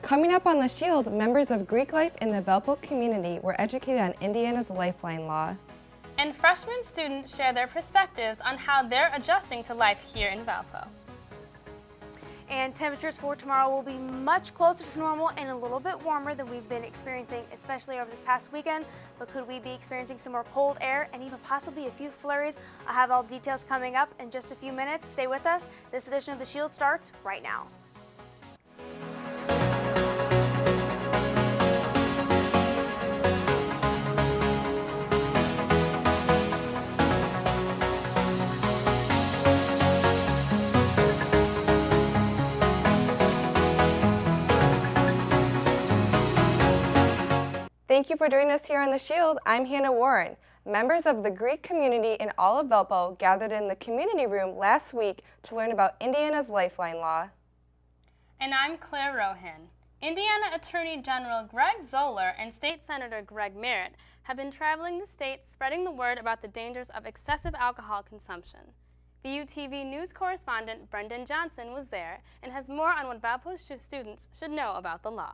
Coming up on The Shield, members of Greek life in the Valpo community were educated on Indiana's Lifeline Law. And freshman students share their perspectives on how they're adjusting to life here in Valpo. And temperatures for tomorrow will be much closer to normal and a little bit warmer than we've been experiencing, especially over this past weekend. But could we be experiencing some more cold air and even possibly a few flurries? I have all the details coming up in just a few minutes. Stay with us. This edition of The Shield starts right now. Thank you for joining us here on The Shield. I'm Hannah Warren. Members of the Greek community in all of Valpo gathered in the community room last week to learn about Indiana's Lifeline Law. And I'm Clare Rohan. Indiana Attorney General Greg Zoller and State Senator Greg Merritt have been traveling the state spreading the word about the dangers of excessive alcohol consumption. VUTV news correspondent Brendan Johnson was there and has more on what Valpo students should know about the law.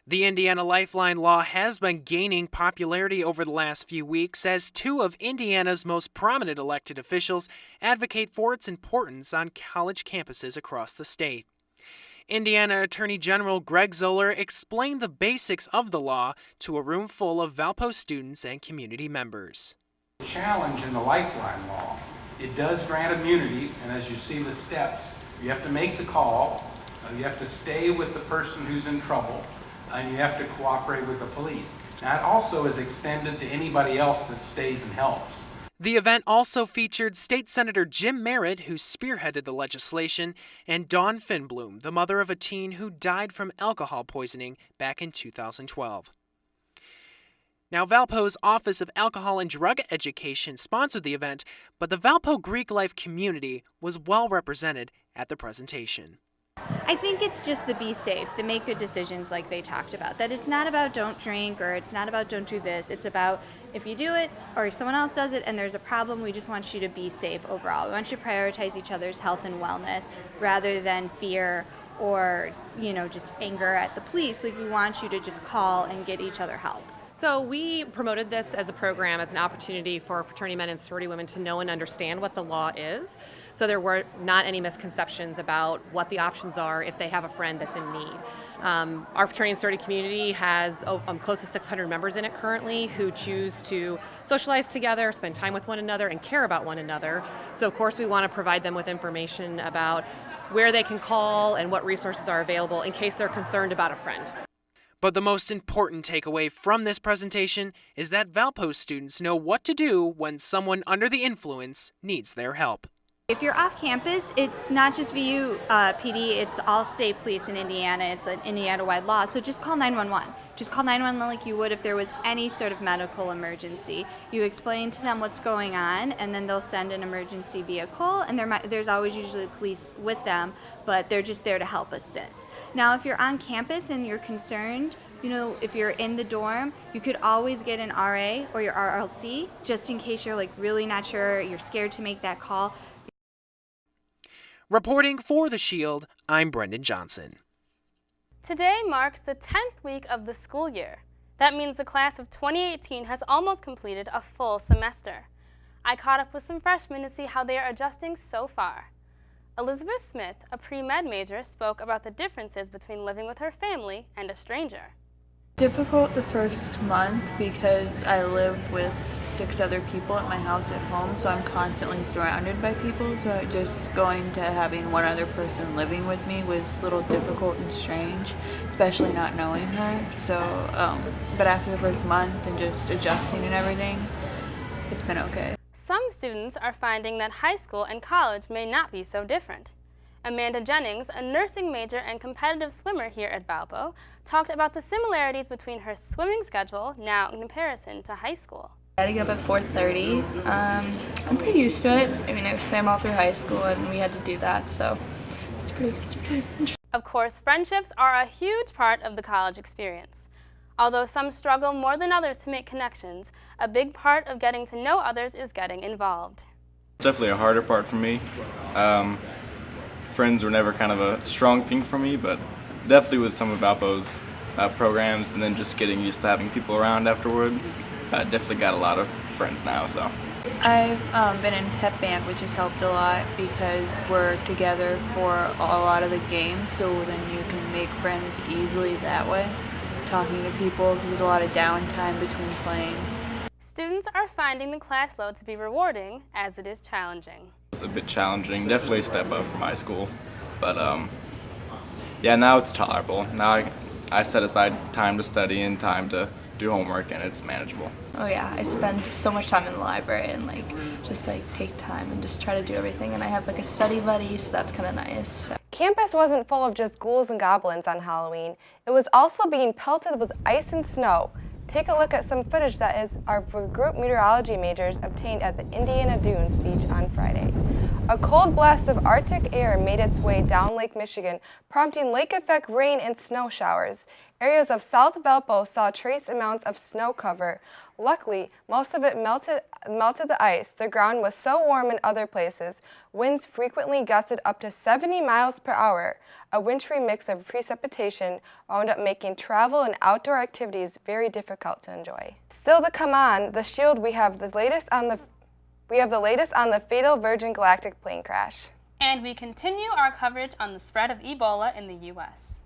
The Indiana Lifeline Law has been gaining popularity over the last few weeks as two of Indiana's most prominent elected officials advocate for its importance on college campuses across the state. Indiana Attorney General Greg Zoller explained the basics of the law to a room full of Valpo students and community members. The challenge in the Lifeline Law, it does grant immunity, and as you see the steps, you have to make the call, you have to stay with the person who's in trouble, and you have to cooperate with the police. Now, it also is extended to anybody else that stays and helps. The event also featured State Senator Jim Merritt, who spearheaded the legislation, and Dawn Finbloom, the mother of a teen who died from alcohol poisoning back in 2012. Now, Valpo's Office of Alcohol and Drug Education sponsored the event, but the Valpo Greek life community was well represented at the presentation. I think it's just the be safe, the make good decisions like they talked about. That it's not about don't drink or it's not about don't do this. It's about if you do it or someone else does it and there's a problem, we just want you to be safe overall. We want you to prioritize each other's health and wellness rather than fear or, just anger at the police. Like we want you to just call and get each other help. So we promoted this as a program, as an opportunity for fraternity men and sorority women to know and understand what the law is. So there were not any misconceptions about what the options are if they have a friend that's in need. Our fraternity and sorority community has close to 600 members in it currently who choose to socialize together, spend time with one another, and care about one another. So of course we want to provide them with information about where they can call and what resources are available in case they're concerned about a friend. But the most important takeaway from this presentation is that Valpo students know what to do when someone under the influence needs their help. If you're off campus, it's not just VU PD, it's all state police in Indiana. It's an Indiana-wide law, so just call 911. Just call 911 like you would if there was any sort of medical emergency. You explain to them what's going on, and then they'll send an emergency vehicle, and there's always usually police with them, but they're just there to help assist. Now, if you're on campus and you're concerned, if you're in the dorm, you could always get an RA or your RLC, just in case you're really not sure, you're scared to make that call. Reporting for The Shield, I'm Brendan Johnson. Today marks the 10th week of the school year. That means the class of 2018 has almost completed a full semester. I caught up with some freshmen to see how they are adjusting so far. Elizabeth Smith, a pre-med major, spoke about the differences between living with her family and a stranger. Difficult the first month because I live with 6 other people at my house at home, so I'm constantly surrounded by people, so just going to having one other person living with me was a little difficult and strange, especially not knowing her. So, but after the first month and just adjusting and everything, it's been okay. Some students are finding that high school and college may not be so different. Amanda Jennings, a nursing major and competitive swimmer here at Valpo, talked about the similarities between her swimming schedule now in comparison to high school. I had to get up at 4:30. I'm pretty used to it. I mean, I swam all through high school and we had to do that, so it's pretty interesting. Of course, friendships are a huge part of the college experience. Although some struggle more than others to make connections, a big part of getting to know others is getting involved. It's definitely a harder part for me. Friends were never kind of a strong thing for me, but definitely with some of Valpo's programs, and then just getting used to having people around afterward. Definitely got a lot of friends now, so. I've been in pep band, which has helped a lot because we're together for a lot of the games, so then you can make friends easily that way, talking to people, because there's a lot of downtime between playing. Students are finding the class load to be rewarding as it is challenging. It's a bit challenging, definitely a step up from high school, but yeah, now it's tolerable. Now I set aside time to study and time to do homework, and it's manageable. Oh yeah, I spend so much time in the library and just take time and just try to do everything, and I have a study buddy, so that's kind of nice. Campus wasn't full of just ghouls and goblins on Halloween. It was also being pelted with ice and snow. Take a look at some footage that is our group meteorology majors obtained at the Indiana Dunes beach on Friday. A cold blast of Arctic air made its way down Lake Michigan, prompting lake-effect rain and snow showers. Areas of South Valpo saw trace amounts of snow cover. Luckily, most of it melted the ice. The ground was so warm in other places. Winds frequently gusted up to 70 miles per hour. A wintry mix of precipitation wound up making travel and outdoor activities very difficult to enjoy. Still to come on the Shield, we have the latest on the fatal Virgin Galactic plane crash. And we continue our coverage on the spread of Ebola in the U.S.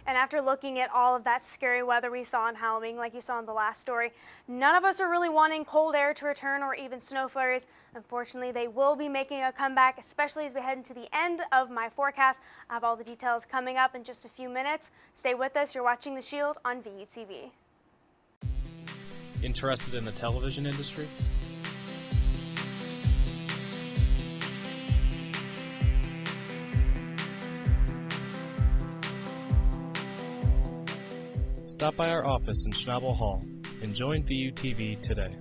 And after looking at all of that scary weather we saw on Halloween, like you saw in the last story, none of us are really wanting cold air to return or even snow flurries. Unfortunately, they will be making a comeback, especially as we head into the end of my forecast. I have all the details coming up in just a few minutes. Stay with us. You're watching The Shield on VUTV. Interested in the television industry? Stop by our office in Schnabel Hall and join VUTV today.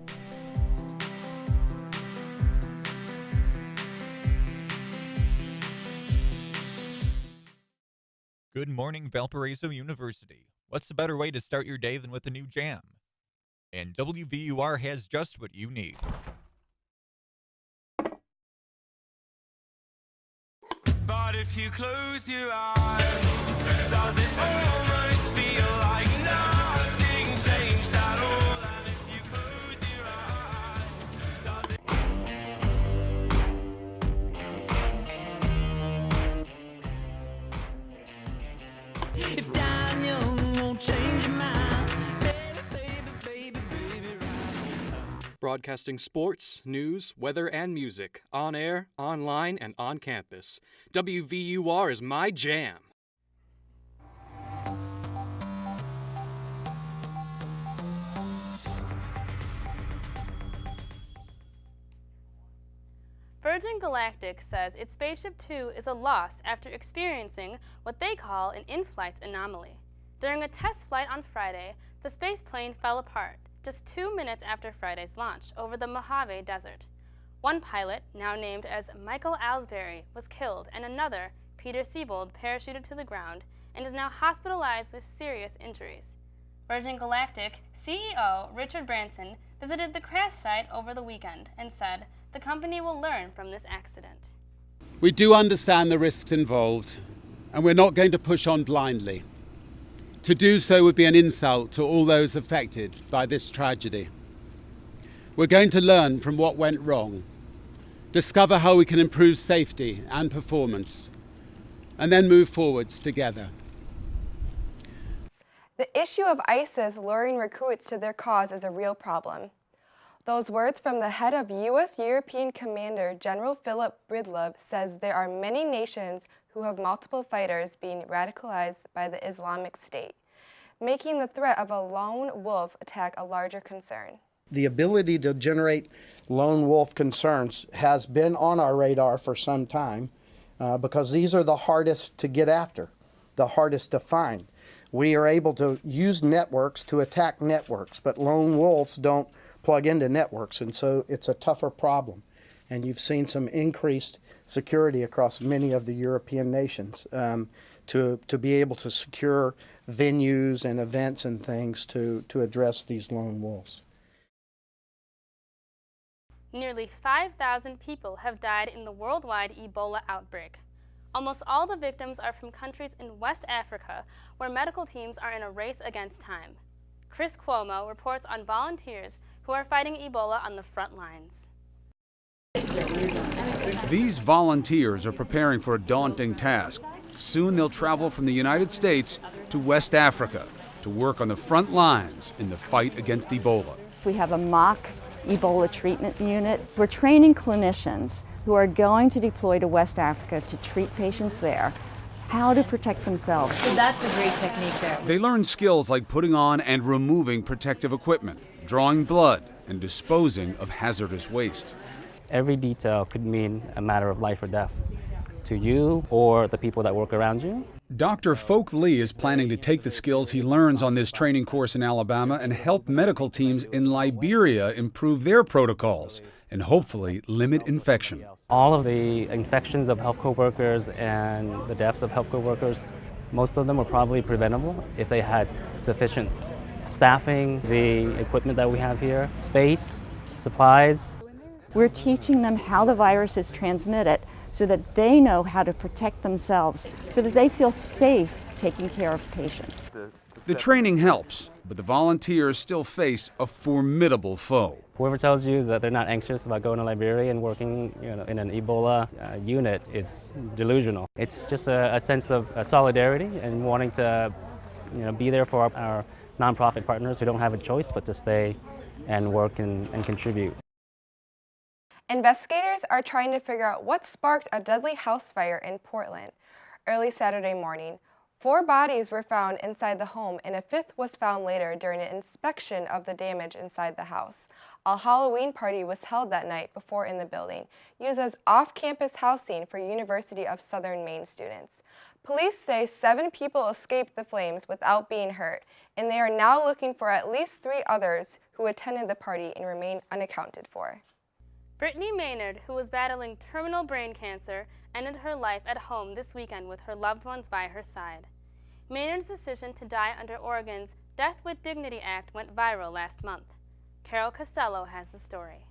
Good morning, Valparaiso University. What's a better way to start your day than with a new jam? And WVUR has just what you need. But if you close your eyes, does it almost feel like nothing changed at all? And if you close your eyes, does it... If Daniel won't change your mind, baby, Broadcasting sports, news, weather, and music, on air, online, and on campus. WVUR is my jam. Virgin Galactic says its Spaceship Two is a loss after experiencing what they call an in-flight anomaly. During a test flight on Friday, the spaceplane fell apart just 2 minutes after Friday's launch over the Mojave Desert. One pilot, now named as Michael Alsbury, was killed, and another, Peter Siebold, parachuted to the ground and is now hospitalized with serious injuries. Virgin Galactic CEO Richard Branson visited the crash site over the weekend and said the company will learn from this accident. We do understand the risks involved, and we're not going to push on blindly. To do so would be an insult to all those affected by this tragedy. We're going to learn from what went wrong, discover how we can improve safety and performance, and then move forwards together. The issue of ISIS luring recruits to their cause is a real problem. Those words from the head of U.S. European Commander General Philip Bridlove says there are many nations who have multiple fighters being radicalized by the Islamic State, making the threat of a lone wolf attack a larger concern. The ability to generate lone wolf concerns has been on our radar for some time because these are the hardest to get after, the hardest to find. We are able to use networks to attack networks, but lone wolves don't plug into networks, and so it's a tougher problem. And you've seen some increased security across many of the European nations to be able to secure venues and events and things to address these lone wolves. Nearly 5,000 people have died in the worldwide Ebola outbreak. Almost all the victims are from countries in West Africa, where medical teams are in a race against time. Chris Cuomo reports on volunteers who are fighting Ebola on the front lines. These volunteers are preparing for a daunting task. Soon they'll travel from the United States to West Africa to work on the front lines in the fight against Ebola. We have a mock Ebola treatment unit. We're training clinicians who are going to deploy to West Africa to treat patients there, how to protect themselves. So that's a great technique there. They learn skills like putting on and removing protective equipment, drawing blood, and disposing of hazardous waste. Every detail could mean a matter of life or death to you or the people that work around you. Dr. Folk Lee is planning to take the skills he learns on this training course in Alabama and help medical teams in Liberia improve their protocols and hopefully limit infection. All of the infections of healthcare workers and the deaths of healthcare workers, most of them were probably preventable if they had sufficient staffing, the equipment that we have here, space, supplies. We're teaching them how the virus is transmitted so that they know how to protect themselves, so that they feel safe taking care of patients. The training helps, but the volunteers still face a formidable foe. Whoever tells you that they're not anxious about going to Liberia and working in an Ebola unit is delusional. It's just a sense of solidarity and wanting to be there for our nonprofit partners who don't have a choice but to stay and work and contribute. Investigators are trying to figure out what sparked a deadly house fire in Portland. Early Saturday morning, 4 bodies were found inside the home and a 5th was found later during an inspection of the damage inside the house. A Halloween party was held that night before in the building, used as off-campus housing for University of Southern Maine students. Police say 7 people escaped the flames without being hurt, and they are now looking for at least 3 others who attended the party and remain unaccounted for. Brittany Maynard, who was battling terminal brain cancer, ended her life at home this weekend with her loved ones by her side. Maynard's decision to die under Oregon's Death with Dignity Act went viral last month. Carol Costello has the story.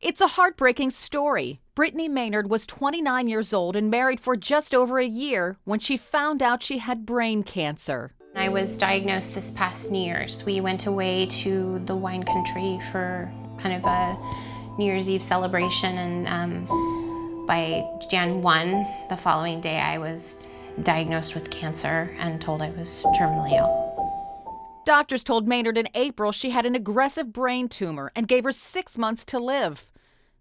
It's a heartbreaking story. Brittany Maynard was 29 years old and married for just over a year when she found out she had brain cancer. I was diagnosed this past New Year's. We went away to the wine country for kind of a New Year's Eve celebration, and by Jan 1, the following day, I was diagnosed with cancer and told I was terminally ill. Doctors told Maynard in April she had an aggressive brain tumor and gave her 6 months to live.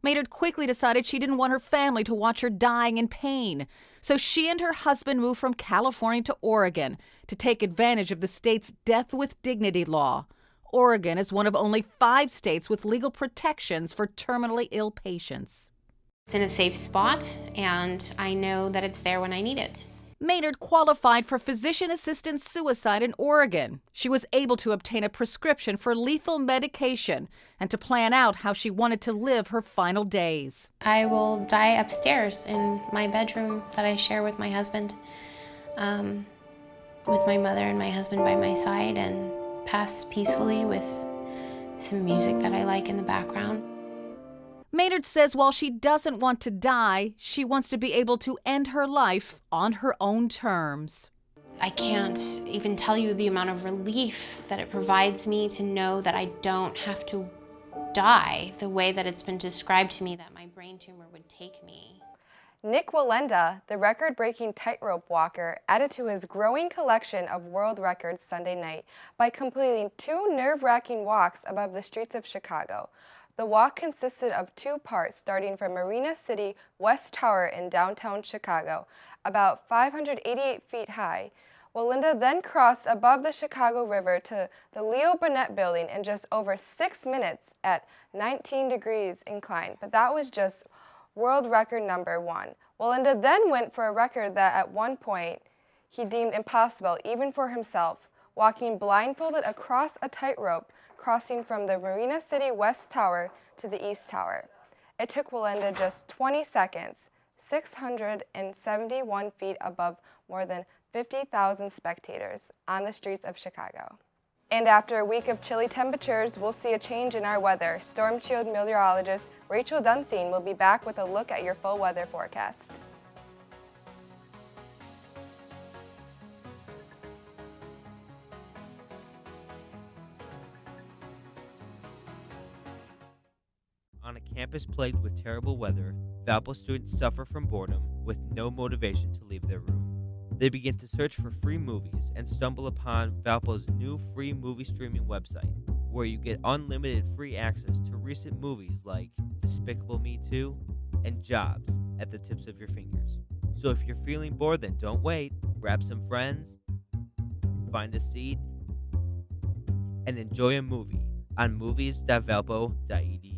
Maynard quickly decided she didn't want her family to watch her dying in pain, so she and her husband moved from California to Oregon to take advantage of the state's Death with Dignity law. Oregon is one of only 5 states with legal protections for terminally ill patients. It's in a safe spot, and I know that it's there when I need it. Maynard qualified for physician-assisted suicide in Oregon. She was able to obtain a prescription for lethal medication and to plan out how she wanted to live her final days. I will die upstairs in my bedroom that I share with my husband, with my mother and my husband by my side, and pass peacefully with some music that I like in the background. Maynard says while she doesn't want to die, she wants to be able to end her life on her own terms. I can't even tell you the amount of relief that it provides me to know that I don't have to die the way that it's been described to me that my brain tumor would take me. Nick Wallenda, the record-breaking tightrope walker, added to his growing collection of world records Sunday night by completing 2 nerve-wracking walks above the streets of Chicago. The walk consisted of 2 parts starting from Marina City West Tower in downtown Chicago, about 588 feet high. Wallenda then crossed above the Chicago River to the Leo Burnett Building in just over 6 minutes at 19 degrees incline, but that was just world record number 1. Wallenda then went for a record that at one point he deemed impossible even for himself, walking blindfolded across a tightrope crossing from the Marina City West Tower to the East Tower. It took Wallenda just 20 seconds, 671 feet above more than 50,000 spectators on the streets of Chicago. And after a week of chilly temperatures, we'll see a change in our weather. Storm Shield meteorologist Rachel Dunsing will be back with a look at your full weather forecast. On a campus plagued with terrible weather, Valpo students suffer from boredom with no motivation to leave their room. They begin to search for free movies and stumble upon Valpo's new free movie streaming website, where you get unlimited free access to recent movies like Despicable Me 2 and Jobs at the tips of your fingers. So if you're feeling bored, then don't wait. Grab some friends, find a seat, and enjoy a movie on movies.valpo.edu.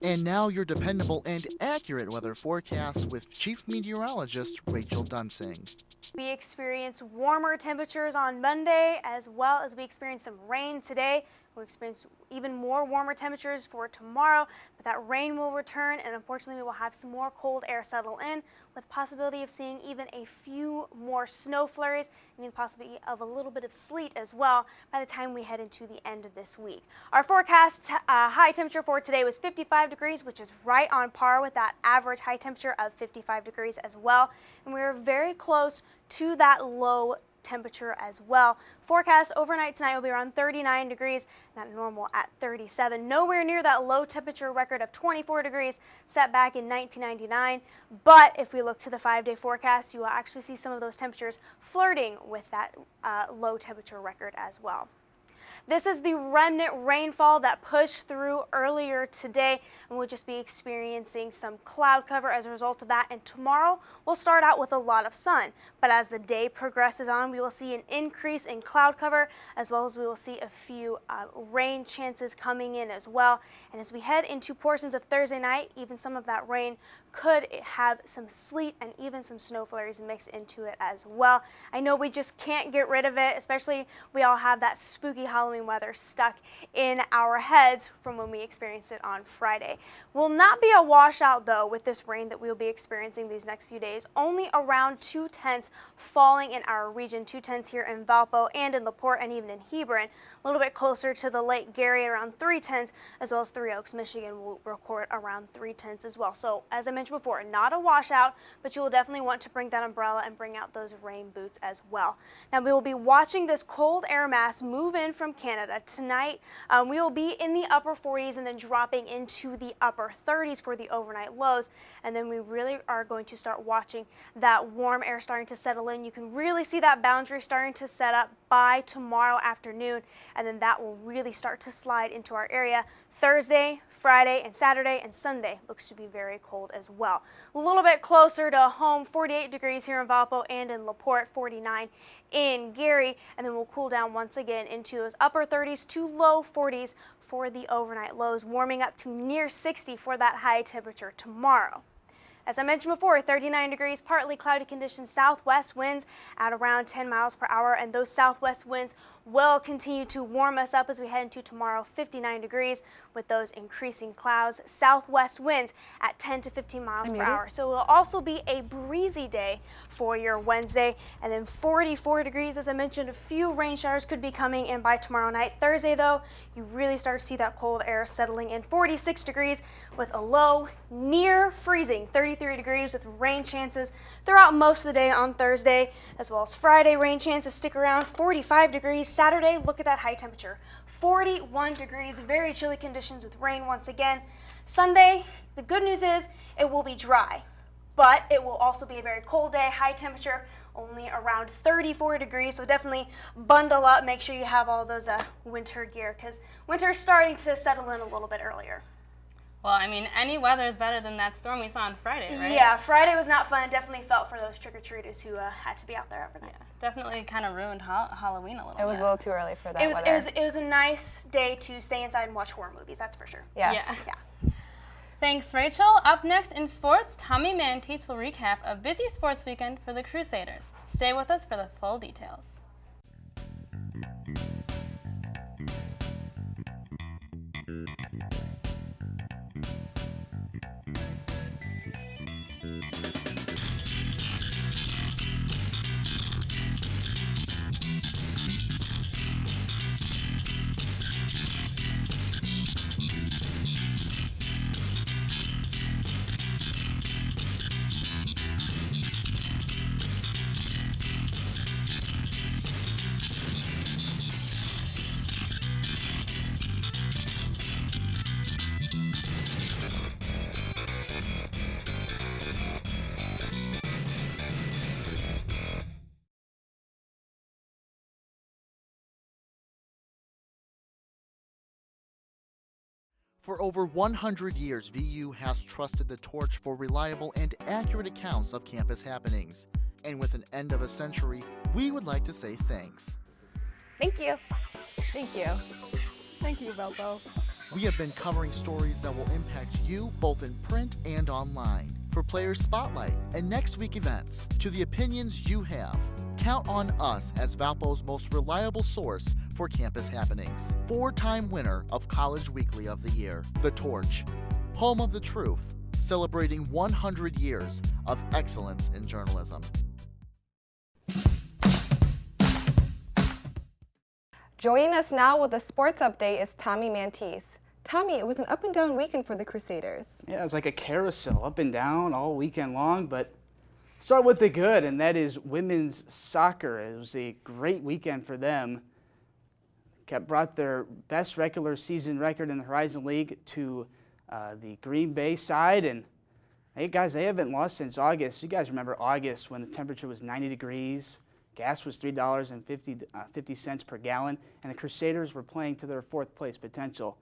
And now your dependable and accurate weather forecast with Chief Meteorologist Rachel Dunsing. We experience warmer temperatures on Monday, as well as we experience some rain today. We'll experience even more warmer temperatures for tomorrow, but that rain will return, and unfortunately we will have some more cold air settle in, with possibility of seeing even a few more snow flurries and the possibility of a little bit of sleet as well by the time we head into the end of this week. Our forecast high temperature for today was 55 degrees, which is right on par with that average high temperature of 55 degrees as well, and we are very close to that low temperature as well. Forecast overnight tonight will be around 39 degrees, not normal at 37. Nowhere near that low temperature record of 24 degrees set back in 1999. But if we look to the 5-day forecast, you will actually see some of those temperatures flirting with that low temperature record as well. This is the remnant rainfall that pushed through earlier today, and we'll just be experiencing some cloud cover as a result of that. And tomorrow we'll start out with a lot of sun, but as the day progresses on, we will see an increase in cloud cover, as well as we will see a few rain chances coming in as well. And as we head into portions of Thursday night, even some of that rain could have some sleet and even some snow flurries mixed into it as well. I know we just can't get rid of it, especially we all have that spooky Halloween weather stuck in our heads from when we experienced it on Friday. Will not be a washout though with this rain that we'll be experiencing these next few days. Only around 2/10 falling in our region, 2/10 here in Valpo and in LaPorte and even in Hebron. A little bit closer to the Lake Gary around 3/10, as well as Three Oaks, Michigan will record around 3/10 as well. So as I mentioned before, not a washout, but you will definitely want to bring that umbrella and bring out those rain boots as well. Now we will be watching this cold air mass move in from Canada tonight. We will be in the upper 40s and then dropping into the upper 30s for the overnight lows. And then we really are going to start watching that warm air starting to settle in. You can really see that boundary starting to set up by tomorrow afternoon, and then that will really start to slide into our area. Thursday, Friday, and Saturday and Sunday looks to be very cold as well. A little bit closer to home, 48 degrees here in Valpo and in LaPorte, 49 in Gary, and then we'll cool down once again into those upper 30s to low 40s for the overnight lows, warming up to near 60 for that high temperature tomorrow. As I mentioned before, 39 degrees, partly cloudy conditions, southwest winds at around 10 miles per hour, and those southwest winds will continue to warm us up as we head into tomorrow, 59 degrees with those increasing clouds, southwest winds at 10 to 15 miles per hour. So it will also be a breezy day for your Wednesday, and then 44 degrees. As I mentioned, a few rain showers could be coming in by tomorrow night. Thursday though, you really start to see that cold air settling in. 46 degrees with a low near freezing, 33 degrees with rain chances throughout most of the day on Thursday, as well as Friday. Rain chances stick around, 45 degrees. Saturday, look at that high temperature, 41 degrees, very chilly conditions with rain once again. Sunday, the good news is it will be dry, but it will also be a very cold day, high temperature, only around 34 degrees, so definitely bundle up, make sure you have all those winter gear, because winter is starting to settle in a little bit earlier. Well, I mean, any weather is better than that storm we saw on Friday, right? Yeah, Friday was not fun. It definitely felt for those trick-or-treaters who had to be out there overnight. Yeah, definitely kind of ruined Halloween a little bit. It was a little too early for that It was, weather. it was a nice day to stay inside and watch horror movies, that's for sure. Yes. Yeah. Thanks, Rachel. Up next in sports, Tommy Mantis will recap a busy sports weekend for the Crusaders. Stay with us for the full details. For over 100 years, VU has trusted the torch for reliable and accurate accounts of campus happenings. And with an end of a century, we would like to say thanks. Thank you. Thank you. Thank you, Valpo. We have been covering stories that will impact you both in print and online. For Players Spotlight and next week events, to the opinions you have, count on us as Valpo's most reliable source for campus happenings. 4-time winner of College Weekly of the Year, The Torch, home of the truth, celebrating 100 years of excellence in journalism. Joining us now with a sports update is Tommy Mantis. Tommy, it was an up and down weekend for the Crusaders. Yeah, it's like a carousel, up and down all weekend long, but start with the good, and that is women's soccer. It was a great weekend for them. Brought their best regular season record in the Horizon League to the Green Bay side, and hey guys, they haven't lost since August. You guys remember August when the temperature was 90 degrees, gas was $3.50 per gallon, and the Crusaders were playing to their 4th place potential.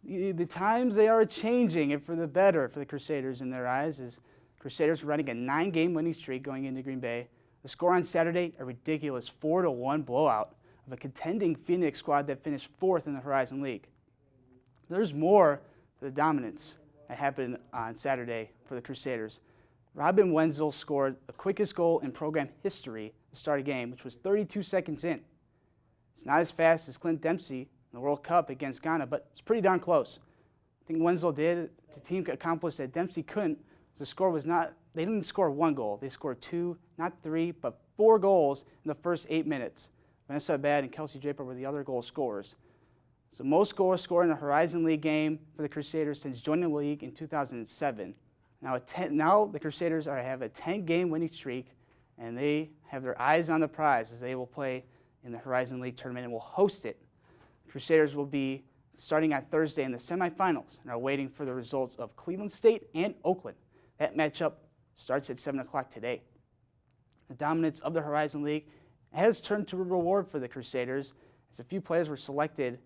The times they are changing, and for the better for the Crusaders in their eyes, as Crusaders were running a 9-game winning streak going into Green Bay. The score on Saturday, a ridiculous 4-1 blowout of a contending Phoenix squad that finished 4th in the Horizon League. There's more to the dominance that happened on Saturday for the Crusaders. Robin Wenzel scored the quickest goal in program history to start a game, which was 32 seconds in. It's not as fast as Clint Dempsey in the World Cup against Ghana, but it's pretty darn close. I think Wenzel did, the team accomplished that Dempsey couldn't. The score was not, they didn't score 1 goal. They scored 2, not 3, but 4 goals in the first 8 minutes. Vanessa Abad and Kelsey Draper were the other goal scorers. So most goals scored in a Horizon League game for the Crusaders since joining the league in 2007. Now the Crusaders have a 10-game winning streak, and they have their eyes on the prize as they will play in the Horizon League tournament and will host it. The Crusaders will be starting on Thursday in the semifinals and are waiting for the results of Cleveland State and Oakland. That matchup starts at 7 o'clock today. The dominance of the Horizon League has turned to a reward for the Crusaders, as a few players were selected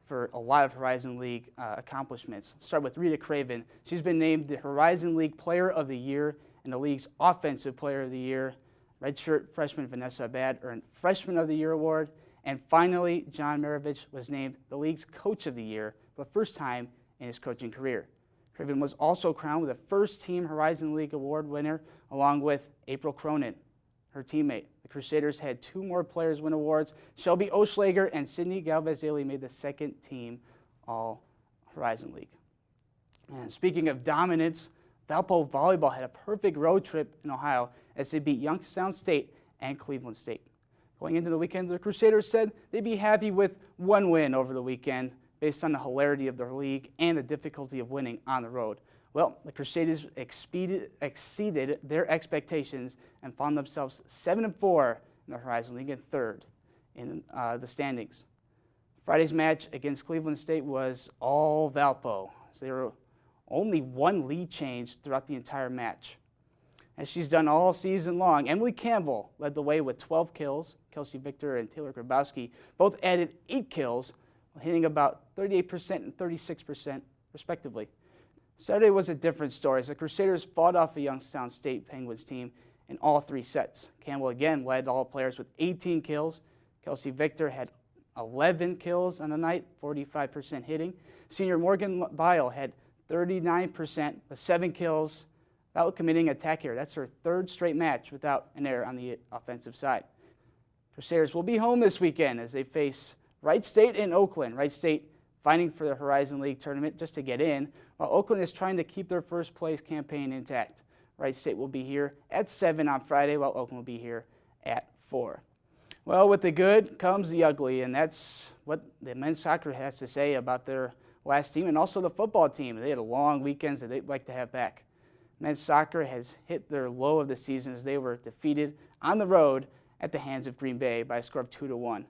for a lot of Horizon League accomplishments. Let's start with Rita Craven. She's been named the Horizon League Player of the Year and the league's Offensive Player of the Year. Redshirt freshman Vanessa Abad earned Freshman of the Year award. And finally, John Maravich was named the league's Coach of the Year for the first time in his coaching career. Craven was also crowned with a first-team Horizon League award winner, along with April Cronin, her teammate. The Crusaders had 2 more players win awards. Shelby Oschlager and Sydney Galvez-Ailey made the 2nd team All-Horizon League. And speaking of dominance, Valpo Volleyball had a perfect road trip in Ohio as they beat Youngstown State and Cleveland State. Going into the weekend, the Crusaders said they'd be happy with 1 win over the weekend based on the hilarity of their league and the difficulty of winning on the road. Well, the Crusaders exceeded their expectations and found themselves 7-4 in the Horizon League and 3rd in the standings. Friday's match against Cleveland State was all Valpo. So there were only 1 lead change throughout the entire match. As she's done all season long, Emily Campbell led the way with 12 kills. Kelsey Victor and Taylor Grabowski both added 8 kills, hitting about 38% and 36% respectively. Saturday was a different story as the Crusaders fought off a Youngstown State Penguins team in all 3 sets. Campbell again led all players with 18 kills. Kelsey Victor had 11 kills on the night, 45% hitting. Senior Morgan Bile had 39% with 7 kills without committing an attack error. That's her 3rd straight match without an error on the offensive side. Crusaders will be home this weekend as they face Wright State in Oakland. Wright State fighting for the Horizon League tournament just to get in, while Oakland is trying to keep their first place campaign intact. Wright State will be here at 7 on Friday, while Oakland will be here at 4. Well, with the good comes the ugly, and that's what the men's soccer has to say about their last team and also the football team. They had a long weekends that they'd like to have back. Men's soccer has hit their low of the season as they were defeated on the road at the hands of Green Bay by a score of 2-1.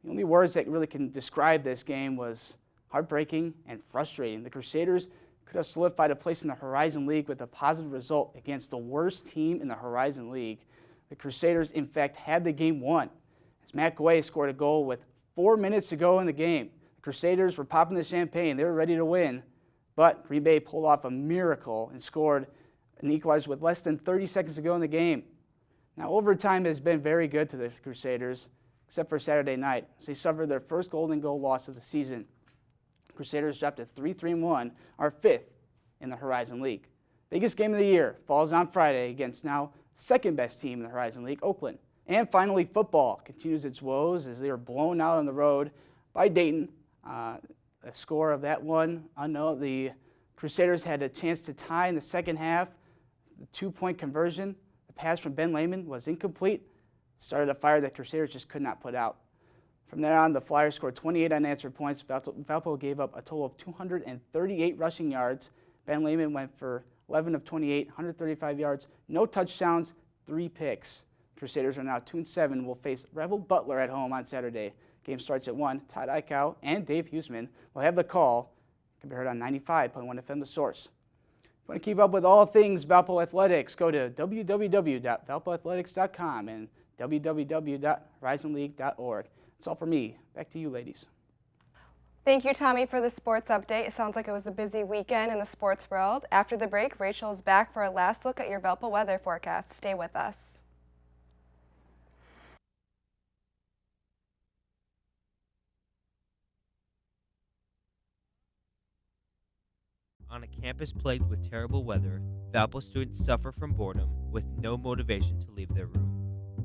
The only words that really can describe this game was heartbreaking and frustrating. The Crusaders could have solidified a place in the Horizon League with a positive result against the worst team in the Horizon League. The Crusaders, in fact, had the game won as Matt Gouet scored a goal with 4 minutes to go in the game. The Crusaders were popping the champagne. They were ready to win, but Green Bay pulled off a miracle and scored an equalizer with less than 30 seconds to go in the game. Now, overtime has been very good to the Crusaders, except for Saturday night, as they suffered their first golden goal loss of the season. Crusaders dropped to 3-3-1, are 5th in the Horizon League. Biggest game of the year falls on Friday against now second best team in the Horizon League, Oakland. And finally, football continues its woes as they are blown out on the road by Dayton. The score of that one, unknown. The Crusaders had a chance to tie in the second half. The 2-point conversion, the pass from Ben Lehman was incomplete. Started a fire that Crusaders just could not put out. From there on, the Flyers scored 28 unanswered points. Valpo gave up a total of 238 rushing yards. Ben Lehman went for 11 of 28, 135 yards, no touchdowns, 3 picks. Crusaders are now 2-7 and will face Revel Butler at home on Saturday. Game starts at 1. Todd Eichow and Dave Huseman will have the call. It can be heard on 95.1 FM The Source. If you want to keep up with all things Valpo Athletics, go to www.valpoathletics.com and www.horizonleague.org. That's all for me. Back to you, ladies. Thank you, Tommy, for the sports update. It sounds like it was a busy weekend in the sports world. After the break, Rachel is back for a last look at your Valpo weather forecast. Stay with us. On a campus plagued with terrible weather, Valpo students suffer from boredom with no motivation to leave their room.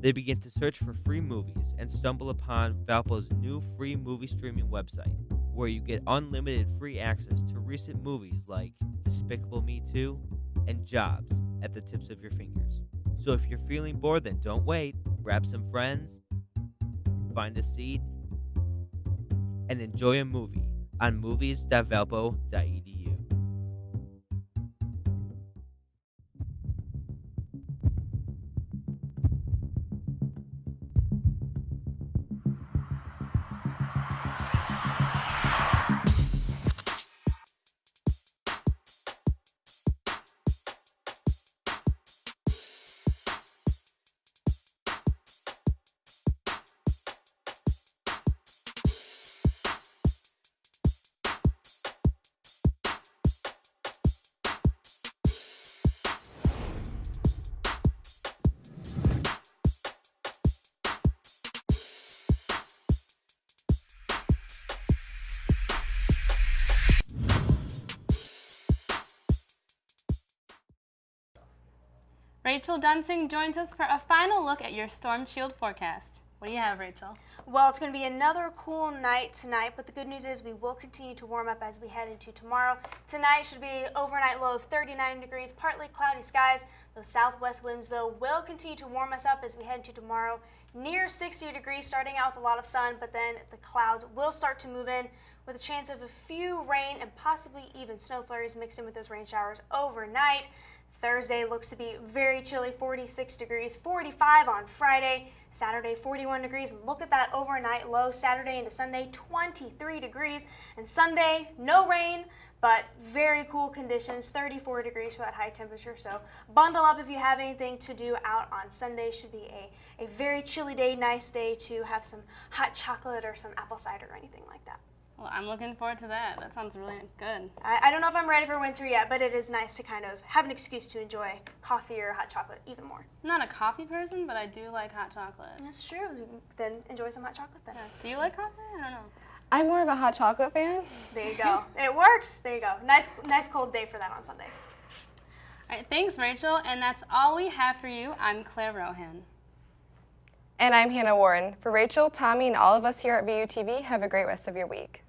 They begin to search for free movies and stumble upon Valpo's new free movie streaming website, where you get unlimited free access to recent movies like Despicable Me 2 and Jobs at the tips of your fingers. So if you're feeling bored, then don't wait. Grab some friends, find a seat, and enjoy a movie on movies.valpo.edu. Rachel Dunsing joins us for a final look at your Storm Shield forecast. What do you have, Rachel? Well, it's going to be another cool night tonight, but the good news is we will continue to warm up as we head into tomorrow. Tonight should be overnight low of 39 degrees, partly cloudy skies. Those southwest winds, though, will continue to warm us up as we head into tomorrow. Near 60 degrees, starting out with a lot of sun, but then the clouds will start to move in with a chance of a few rain and possibly even snow flurries mixed in with those rain showers overnight. Thursday looks to be very chilly, 46 degrees, 45 on Friday, Saturday 41 degrees. Look at that overnight low, Saturday into Sunday 23 degrees, and Sunday no rain, but very cool conditions, 34 degrees for that high temperature. So bundle up if you have anything to do out on Sunday. Should be a very chilly day, nice day to have some hot chocolate or some apple cider or anything like that. Well, I'm looking forward to that. That sounds really good. I don't know if I'm ready for winter yet, but it is nice to kind of have an excuse to enjoy coffee or hot chocolate even more. I'm not a coffee person, but I do like hot chocolate. That's true. Then enjoy some hot chocolate then. Yeah. Do you like coffee? I don't know. I'm more of a hot chocolate fan. There you go. It works. There you go. Nice cold day for that on Sunday. All right, thanks, Rachel. And that's all we have for you. I'm Clare Rohan. And I'm Hannah Warren. For Rachel, Tommy, and all of us here at VUTV, have a great rest of your week.